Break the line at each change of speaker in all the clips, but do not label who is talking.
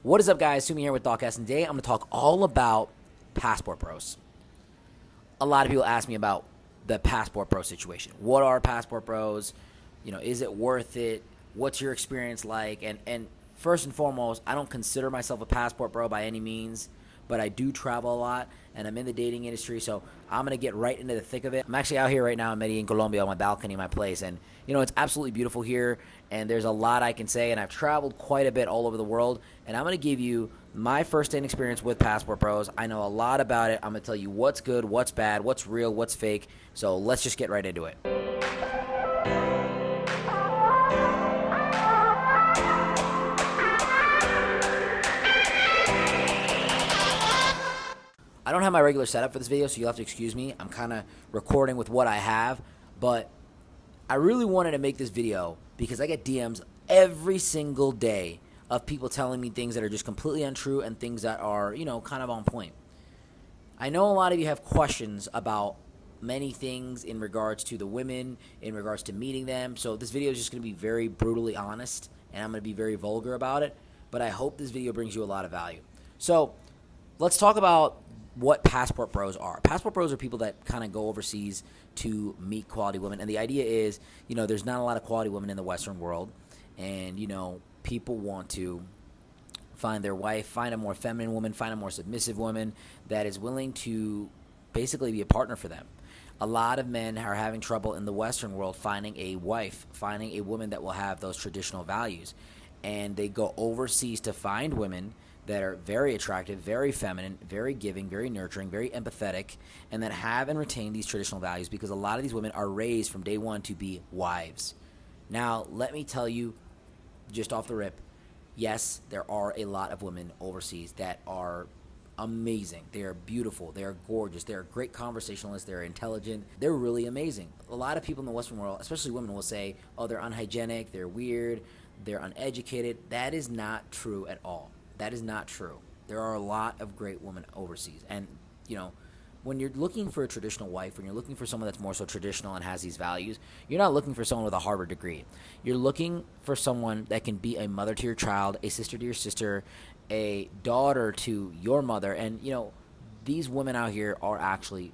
What is up, guys? Sumi here with Thoughtcast, and today I'm going to talk all about passport bros. A lot of people ask me about the passport bro situation. What are passport bros? Is it worth it? What's your experience like? And first and foremost, I don't consider myself a passport bro by any means, but I do travel a lot, and I'm in the dating industry, so I'm going to get right into the thick of it. I'm actually out here right now in Medellin, Colombia, on my balcony of my place, and it's absolutely beautiful here, and there's a lot I can say, and I've traveled quite a bit all over the world, and I'm going to give you my first-hand experience with passport bros. I know a lot about it. I'm going to tell you what's good, what's bad, what's real, what's fake, so let's just get right into it. I don't have my regular setup for this video, so you'll have to excuse me. I'm kind of recording with what I have, but I really wanted to make this video because I get DMs every single day of people telling me things that are just completely untrue and things that are, kind of on point. I know a lot of you have questions about many things in regards to the women, in regards to meeting them, so this video is just going to be very brutally honest, and I'm going to be very vulgar about it, but I hope this video brings you a lot of value. So let's talk about what passport bros are. Passport bros are people that kind of go overseas to meet quality women, and the idea is, there's not a lot of quality women in the Western world, and, people want to find their wife, find a more feminine woman, find a more submissive woman that is willing to basically be a partner for them. A lot of men are having trouble in the Western world finding a wife, finding a woman that will have those traditional values, and they go overseas to find women that are very attractive, very feminine, very giving, very nurturing, very empathetic, and that have and retain these traditional values because a lot of these women are raised from day one to be wives. Now, let me tell you, just off the rip, yes, there are a lot of women overseas that are amazing. They are beautiful. They are gorgeous. They are great conversationalists. They're intelligent. They're really amazing. A lot of people in the Western world, especially women, will say, oh, they're unhygienic, they're weird, they're uneducated. That is not true at all. That is not true. There are a lot of great women overseas. And, when you're looking for a traditional wife, when you're looking for someone that's more so traditional and has these values, you're not looking for someone with a Harvard degree. You're looking for someone that can be a mother to your child, a sister to your sister, a daughter to your mother. And, these women out here are actually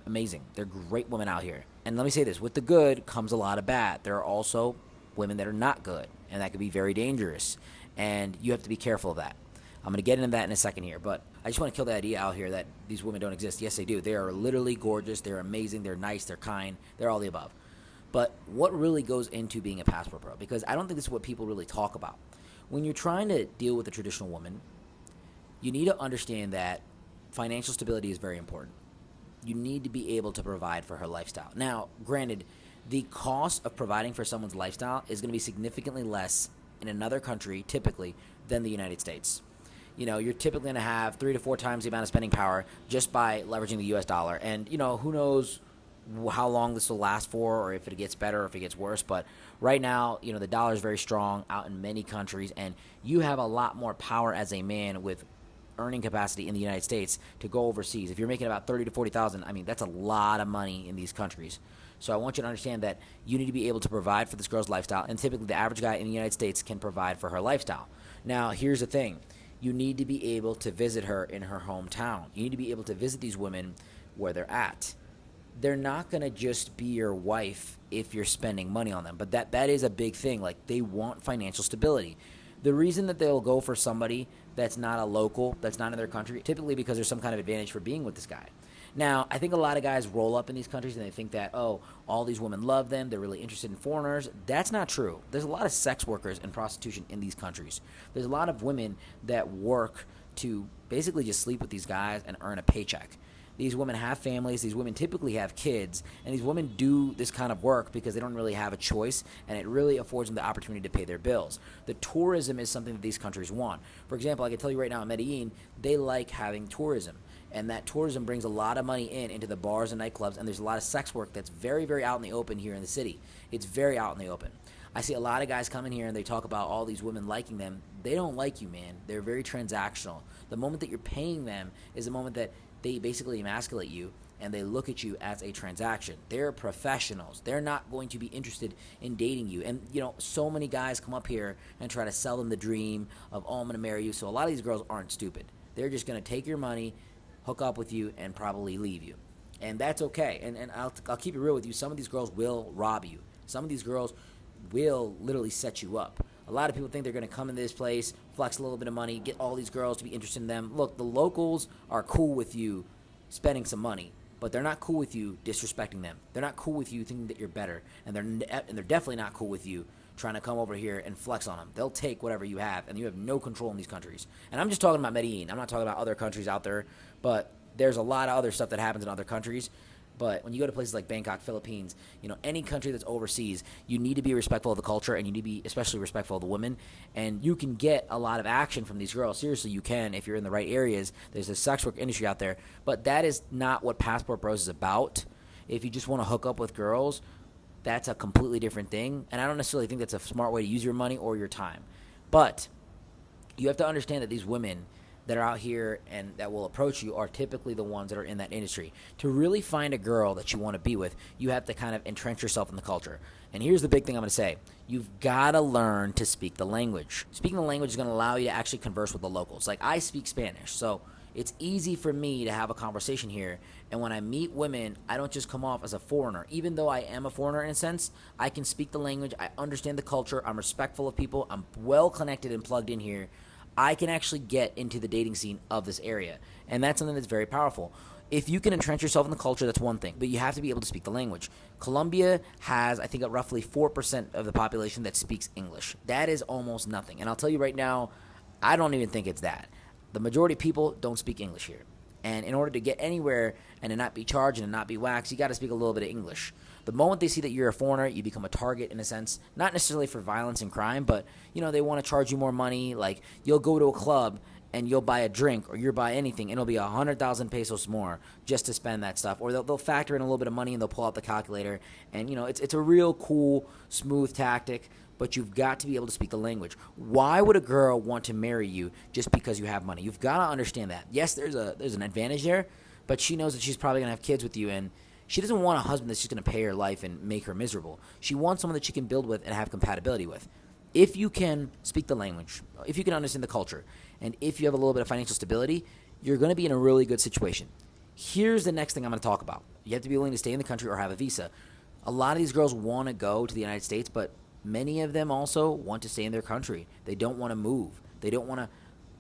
amazing. They're great women out here. And let me say this, with the good comes a lot of bad. There are also women that are not good, and that could be very dangerous. And you have to be careful of that. I'm going to get into that in a second here, but I just want to kill the idea out here that these women don't exist. Yes, they do. They are literally gorgeous. They're amazing. They're nice. They're kind. They're all the above. But what really goes into being a passport bro? Because I don't think this is what people really talk about. When you're trying to deal with a traditional woman, you need to understand that financial stability is very important. You need to be able to provide for her lifestyle. Now, granted, the cost of providing for someone's lifestyle is going to be significantly less in another country, typically, than the United States. You're typically going to have 3 to 4 times the amount of spending power just by leveraging the U.S. dollar. And, who knows how long this will last for or if it gets better or if it gets worse. But right now, the dollar is very strong out in many countries, and you have a lot more power as a man with earning capacity in the United States to go overseas. If you're making about 30 to 40,000, that's a lot of money in these countries. So I want you to understand that you need to be able to provide for this girl's lifestyle, and typically the average guy in the United States can provide for her lifestyle. Now, here's the thing. You need to be able to visit her in her hometown. You need to be able to visit these women where they're at. They're not going to just be your wife if you're spending money on them, but that is a big thing. Like, they want financial stability. The reason that they'll go for somebody that's not a local, that's not in their country, typically because there's some kind of advantage for being with this guy. Now, I think a lot of guys roll up in these countries and they think that, oh, all these women love them, they're really interested in foreigners. That's not true. There's a lot of sex workers and prostitution in these countries. There's a lot of women that work to basically just sleep with these guys and earn a paycheck. These women have families, these women typically have kids, and these women do this kind of work because they don't really have a choice, and it really affords them the opportunity to pay their bills. The tourism is something that these countries want. For example, I can tell you right now in Medellin, they like having tourism. And that tourism brings a lot of money into the bars and nightclubs, and there's a lot of sex work that's very, very out in the open here in the city. It's very out in the open. I see a lot of guys come in here and they talk about all these women liking them. They don't like you, man. They're very transactional. The moment that you're paying them is the moment that they basically emasculate you, and they look at you as a transaction. They're professionals. They're not going to be interested in dating you. And, so many guys come up here and try to sell them the dream of, oh, I'm going to marry you. So a lot of these girls aren't stupid. They're just going to take your money, hook up with you, and probably leave you. And that's okay. And I'll keep it real with you. Some of these girls will rob you. Some of these girls will literally set you up. A lot of people think they're going to come into this place, flex a little bit of money, get all these girls to be interested in them. Look, the locals are cool with you spending some money, but they're not cool with you disrespecting them. They're not cool with you thinking that you're better, and they're definitely not cool with you trying to come over here and flex on them. They'll take whatever you have, and you have no control in these countries. And I'm just talking about Medellin. I'm not talking about other countries out there, but there's a lot of other stuff that happens in other countries. But when you go to places like Bangkok, Philippines, any country that's overseas, you need to be respectful of the culture, and you need to be especially respectful of the women. And you can get a lot of action from these girls. Seriously, you can if you're in the right areas. There's a sex work industry out there. But that is not what Passport Bros is about. If you just want to hook up with girls, that's a completely different thing. And I don't necessarily think that's a smart way to use your money or your time. But you have to understand that these women that are out here and that will approach you are typically the ones that are in that industry. To really find a girl that you want to be with, you have to kind of entrench yourself in the culture. And here's the big thing I'm going to say. You've got to learn to speak the language. Speaking the language is going to allow you to actually converse with the locals. Like, I speak Spanish, so it's easy for me to have a conversation here. And when I meet women, I don't just come off as a foreigner. Even though I am a foreigner in a sense, I can speak the language. I understand the culture. I'm respectful of people. I'm well connected and plugged in here. I can actually get into the dating scene of this area. And that's something that's very powerful. If you can entrench yourself in the culture, that's one thing. But you have to be able to speak the language. Colombia has, I think, roughly 4% of the population that speaks English. That is almost nothing. And I'll tell you right now, I don't even think it's that. The majority of people don't speak English here. And in order to get anywhere and to not be charged and to not be waxed, you got to speak a little bit of English. The moment they see that you're a foreigner, you become a target in a sense, not necessarily for violence and crime, but, they want to charge you more money. Like, you'll go to a club and you'll buy a drink or you'll buy anything, and it'll be 100,000 pesos more just to spend that stuff. Or they'll factor in a little bit of money and they'll pull out the calculator. And, it's a real cool, smooth tactic, but you've got to be able to speak the language. Why would a girl want to marry you just because you have money? You've got to understand that. Yes, there's an advantage there, but she knows that she's probably going to have kids with you, and she doesn't want a husband that's just going to pay her life and make her miserable. She wants someone that she can build with and have compatibility with. If you can speak the language, if you can understand the culture, and if you have a little bit of financial stability, you're going to be in a really good situation. Here's the next thing I'm going to talk about. You have to be willing to stay in the country or have a visa. A lot of these girls want to go to the United States, but many of them also want to stay in their country. They don't want to move. They don't want to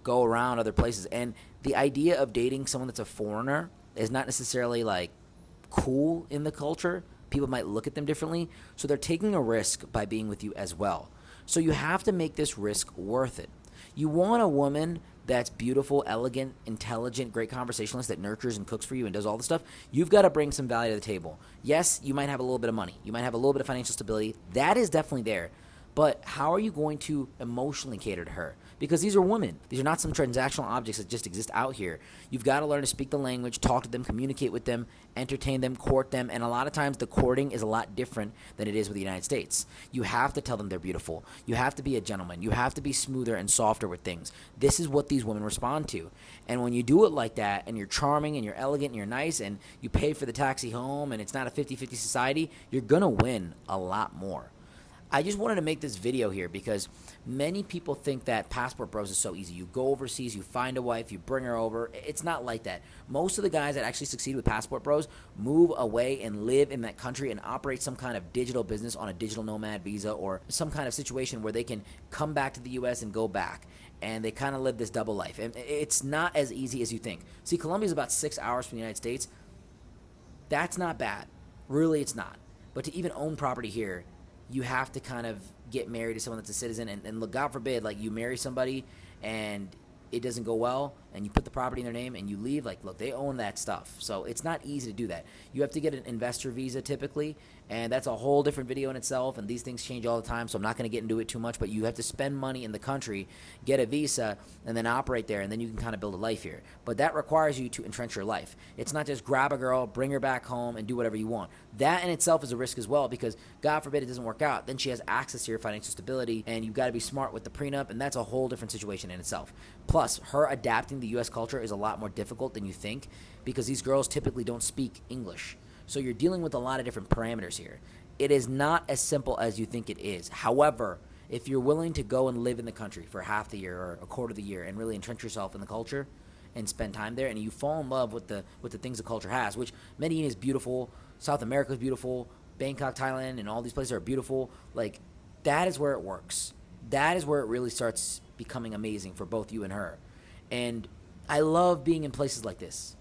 go around other places. And the idea of dating someone that's a foreigner is not necessarily like cool in the culture. People might look at them differently. So they're taking a risk by being with you as well. So you have to make this risk worth it. You want a woman that's beautiful, elegant, intelligent, great conversationalist that nurtures and cooks for you and does all the stuff. You've got to bring some value to the table. Yes, you might have a little bit of money. You might have a little bit of financial stability. That is definitely there. But how are you going to emotionally cater to her? Because these are women. These are not some transactional objects that just exist out here. You've got to learn to speak the language, talk to them, communicate with them, entertain them, court them. And a lot of times the courting is a lot different than it is with the United States. You have to tell them they're beautiful. You have to be a gentleman. You have to be smoother and softer with things. This is what these women respond to. And when you do it like that, and you're charming and you're elegant and you're nice and you pay for the taxi home and it's not a 50-50 society, you're going to win a lot more. I just wanted to make this video here because many people think that Passport Bros is so easy. You go overseas, you find a wife, you bring her over. It's not like that. Most of the guys that actually succeed with Passport Bros move away and live in that country and operate some kind of digital business on a digital nomad visa or some kind of situation where they can come back to the U.S. and go back. And they kind of live this double life. And it's not as easy as you think. See, Colombia is about 6 hours from the United States. That's not bad. Really, it's not. But to even own property here, you have to kind of get married to someone that's a citizen, and look, God forbid, like you marry somebody and it doesn't go well and you put the property in their name and you leave, like, look, they own that stuff. So it's not easy to do that. You have to get an investor visa typically, And that's a whole different video in itself, and these things change all the time, so I'm not going to get into it too much, but you have to spend money in the country, get a visa, and then operate there, and then you can kind of build a life here. But that requires you to entrench your life. It's not just grab a girl, bring her back home, and do whatever you want. That in itself is a risk as well, because God forbid it doesn't work out. Then she has access to your financial stability, and you've got to be smart with the prenup, and that's a whole different situation in itself. Plus, her adapting the U.S. culture is a lot more difficult than you think, because these girls typically don't speak English. So you're dealing with a lot of different parameters here. It is not as simple as you think it is. However, if you're willing to go and live in the country for half the year or a quarter of the year and really entrench yourself in the culture and spend time there, and you fall in love with the things the culture has, which Medellin is beautiful, South America is beautiful, Bangkok, Thailand, and all these places are beautiful. Like, that is where it works. That is where it really starts becoming amazing for both you and her. And I love being in places like this.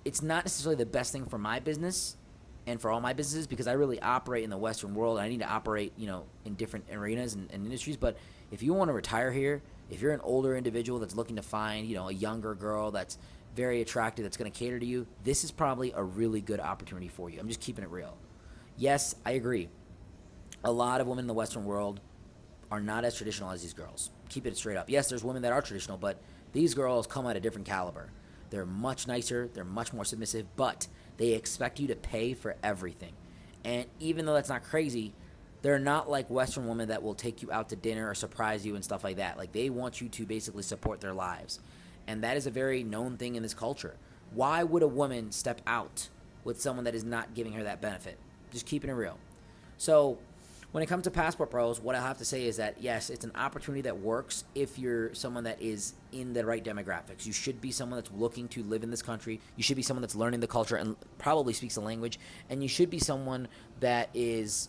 It's not necessarily the best thing for my business and for all my businesses, because I really operate in the Western world. I need to operate, in different arenas and industries. But if you want to retire here, if you're an older individual that's looking to find, a younger girl that's very attractive, that's going to cater to you, this is probably a really good opportunity for you. I'm just keeping it real. Yes, I agree. A lot of women in the Western world are not as traditional as these girls. Keep it straight up. Yes, there's women that are traditional, but these girls come at a different caliber. They're much nicer. They're much more submissive, but they expect you to pay for everything. And even though that's not crazy, they're not like Western women that will take you out to dinner or surprise you and stuff like that. Like, they want you to basically support their lives. And that is a very known thing in this culture. Why would a woman step out with someone that is not giving her that benefit? Just keeping it real. So when it comes to Passport Bros, what I have to say is that, yes, it's an opportunity that works if you're someone that is in the right demographics. You should be someone that's looking to live in this country. You should be someone that's learning the culture and probably speaks the language. And you should be someone that is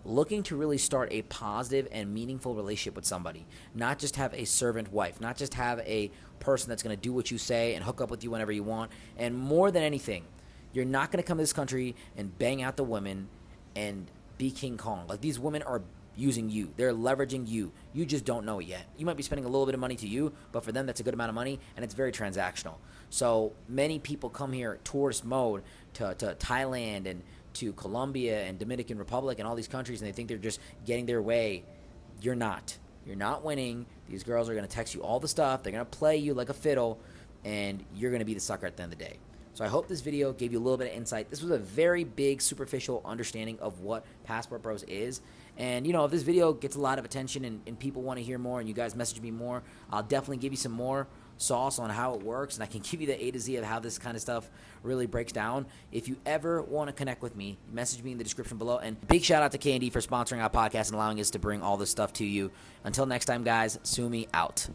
looking to really start a positive and meaningful relationship with somebody. Not just have a servant wife. Not just have a person that's going to do what you say and hook up with you whenever you want. And more than anything, you're not going to come to this country and bang out the women and be King Kong. Like, these women are using you. They're leveraging you. You just don't know it yet. You might be spending a little bit of money to you, but for them, that's a good amount of money, and it's very transactional. So many people come here tourist mode to Thailand and to Colombia and Dominican Republic and all these countries, and they think they're just getting their way. You're not. You're not winning. These girls are going to text you all the stuff. They're going to play you like a fiddle, and you're going to be the sucker at the end of the day. So I hope this video gave you a little bit of insight. This was a very big, superficial understanding of what Passport Bros is. And, if this video gets a lot of attention and people want to hear more and you guys message me more, I'll definitely give you some more sauce on how it works, and I can give you the A to Z of how this kind of stuff really breaks down. If you ever want to connect with me, message me in the description below. And big shout out to K&D for sponsoring our podcast and allowing us to bring all this stuff to you. Until next time, guys, Sumi out.